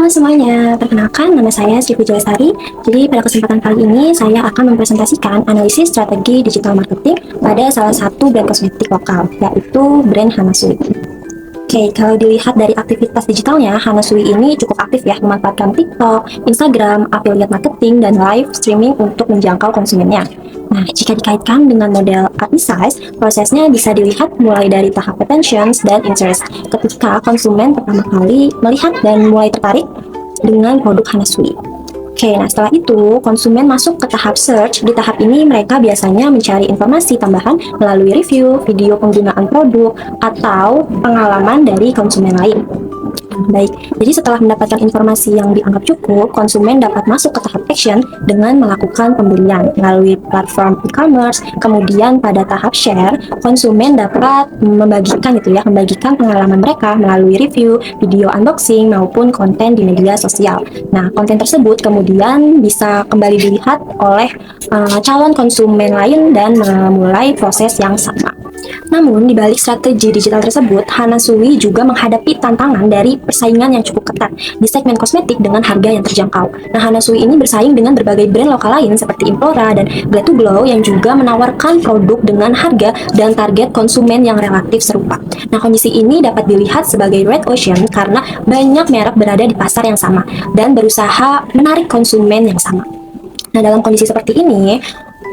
Halo semuanya, perkenalkan nama saya Sri Pujalestari. Jadi pada kesempatan kali ini saya akan mempresentasikan analisis strategi digital marketing pada salah satu brand kosmetik lokal, yaitu brand Hanasui. Oke, kalau dilihat dari aktivitas digitalnya, Hanasui ini cukup aktif ya, memanfaatkan TikTok, Instagram, affiliate marketing, dan live streaming untuk menjangkau konsumennya. Nah, jika dikaitkan dengan model size, prosesnya bisa dilihat mulai dari tahap attention dan interest. Ketika konsumen pertama kali melihat dan mulai tertarik dengan produk Hanasui. Oke, nah setelah itu konsumen masuk ke tahap search. Di tahap ini mereka biasanya mencari informasi tambahan melalui review, video penggunaan produk, atau pengalaman dari konsumen lain. Baik, jadi setelah mendapatkan informasi yang dianggap cukup, konsumen dapat masuk ke tahap action dengan melakukan pembelian melalui platform e-commerce. Kemudian pada tahap share, konsumen dapat membagikan pengalaman mereka melalui review, video unboxing maupun konten di media sosial. Nah, konten tersebut kemudian bisa kembali dilihat oleh calon konsumen lain dan memulai proses yang sama. Namun, di balik strategi digital tersebut, Hanasui juga menghadapi tantangan dari persaingan yang cukup ketat di segmen kosmetik dengan harga yang terjangkau. Nah, Hanasui ini bersaing dengan berbagai brand lokal lain seperti Implora dan Glad to Glow yang juga menawarkan produk dengan harga dan target konsumen yang relatif serupa. Nah, kondisi ini dapat dilihat sebagai red ocean karena banyak merek berada di pasar yang sama dan berusaha menarik konsumen yang sama. Nah, dalam kondisi seperti ini,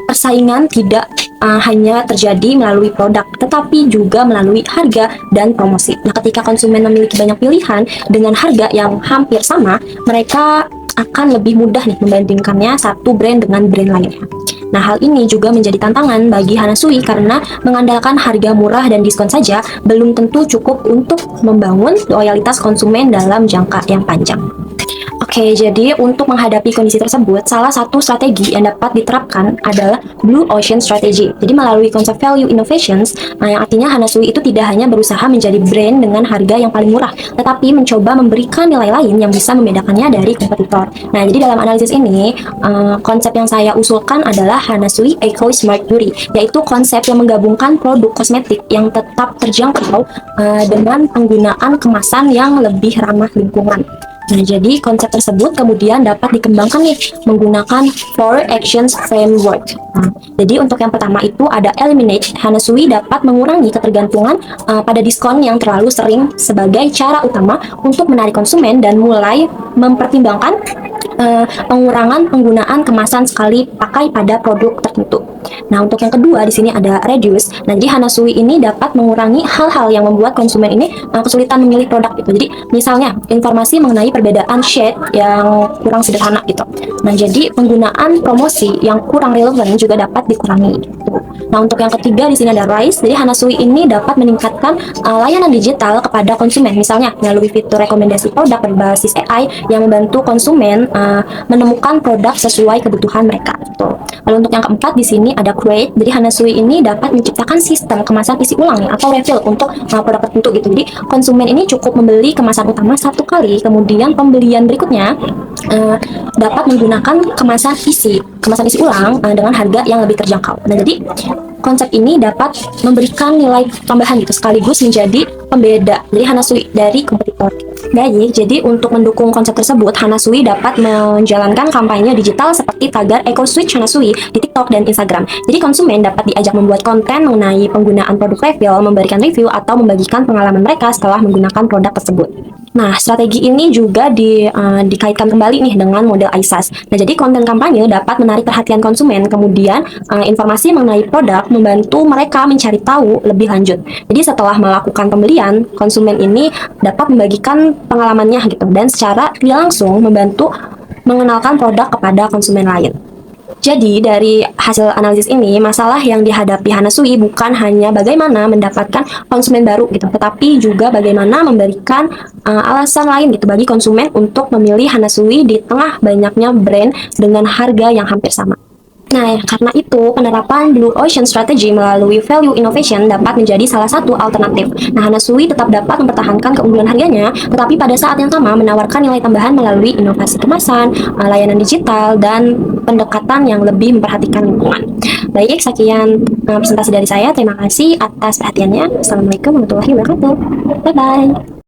persaingan tidak hanya terjadi melalui produk, tetapi juga melalui harga dan promosi. Nah, ketika konsumen memiliki banyak pilihan dengan harga yang hampir sama, mereka akan lebih mudah nih membandingkannya satu brand dengan brand lainnya. Nah, hal ini juga menjadi tantangan bagi Hanasui karena mengandalkan harga murah dan diskon saja belum tentu cukup untuk membangun loyalitas konsumen dalam jangka yang panjang. Oke, jadi untuk menghadapi kondisi tersebut, salah satu strategi yang dapat diterapkan adalah Blue Ocean Strategy. Jadi melalui konsep value innovations, yang artinya Hanasui itu tidak hanya berusaha menjadi brand dengan harga yang paling murah, tetapi mencoba memberikan nilai lain yang bisa membedakannya dari kompetitor. Nah, jadi dalam analisis ini, konsep yang saya usulkan adalah Hanasui Eco Smart Beauty, yaitu konsep yang menggabungkan produk kosmetik yang tetap terjangkau dengan penggunaan kemasan yang lebih ramah lingkungan. Nah, jadi konsep tersebut kemudian dapat dikembangkan nih menggunakan 4 actions framework. Nah, jadi untuk yang pertama itu ada eliminate. Hanasui dapat mengurangi ketergantungan pada diskon yang terlalu sering sebagai cara utama untuk menarik konsumen dan mulai mempertimbangkan pengurangan penggunaan kemasan sekali pakai pada produk tertentu. Nah, untuk yang kedua di sini ada reduce. Nah, jadi Hanasui ini dapat mengurangi hal-hal yang membuat konsumen ini kesulitan memilih produk gitu. Jadi misalnya informasi mengenai perbedaan shade yang kurang sederhana gitu. Nah, jadi penggunaan promosi yang kurang relevan juga dapat dikurangi gitu. Nah, untuk yang ketiga di sini ada rise. Jadi Hanasui ini dapat meningkatkan layanan digital kepada konsumen. Misalnya melalui fitur rekomendasi produk berbasis AI yang membantu konsumen menemukan produk sesuai kebutuhan mereka. Gitu. Lalu untuk yang keempat di sini ada create. Jadi Hanasui ini dapat menciptakan sistem kemasan isi ulang nih, atau refill untuk produk tertentu gitu. Jadi konsumen ini cukup membeli kemasan utama satu kali, kemudian pembelian berikutnya dapat menggunakan kemasan isi ulang dengan harga yang lebih terjangkau. Nah, jadi konsep ini dapat memberikan nilai tambahan gitu sekaligus menjadi pembeda dari Hanasui dari kompetitor. Baik, jadi untuk mendukung konsep tersebut, Hanasui dapat menjalankan kampanye digital seperti tagar Eco Switch Hanasui di TikTok dan Instagram. Jadi konsumen dapat diajak membuat konten mengenai penggunaan produk refill, memberikan review, atau membagikan pengalaman mereka setelah menggunakan produk tersebut. Nah, strategi ini juga dikaitkan kembali nih dengan model ISAS. Nah, jadi konten kampanye dapat menarik perhatian konsumen, kemudian informasi mengenai produk membantu mereka mencari tahu lebih lanjut. Jadi setelah melakukan pembelian, konsumen ini dapat membagikan pengalamannya gitu dan secara tidak langsung membantu mengenalkan produk kepada konsumen lain. Jadi dari hasil analisis ini, masalah yang dihadapi Hanasui bukan hanya bagaimana mendapatkan konsumen baru gitu, tetapi juga bagaimana memberikan alasan lain gitu bagi konsumen untuk memilih Hanasui di tengah banyaknya brand dengan harga yang hampir sama. Nah, karena itu penerapan Blue Ocean Strategy melalui value innovation dapat menjadi salah satu alternatif. Nah, Hanasui tetap dapat mempertahankan keunggulan harganya, tetapi pada saat yang sama menawarkan nilai tambahan melalui inovasi kemasan, layanan digital, dan pendekatan yang lebih memperhatikan lingkungan. Baik, sekian presentasi dari saya. Terima kasih atas perhatiannya. Assalamualaikum warahmatullahi wabarakatuh. Bye-bye.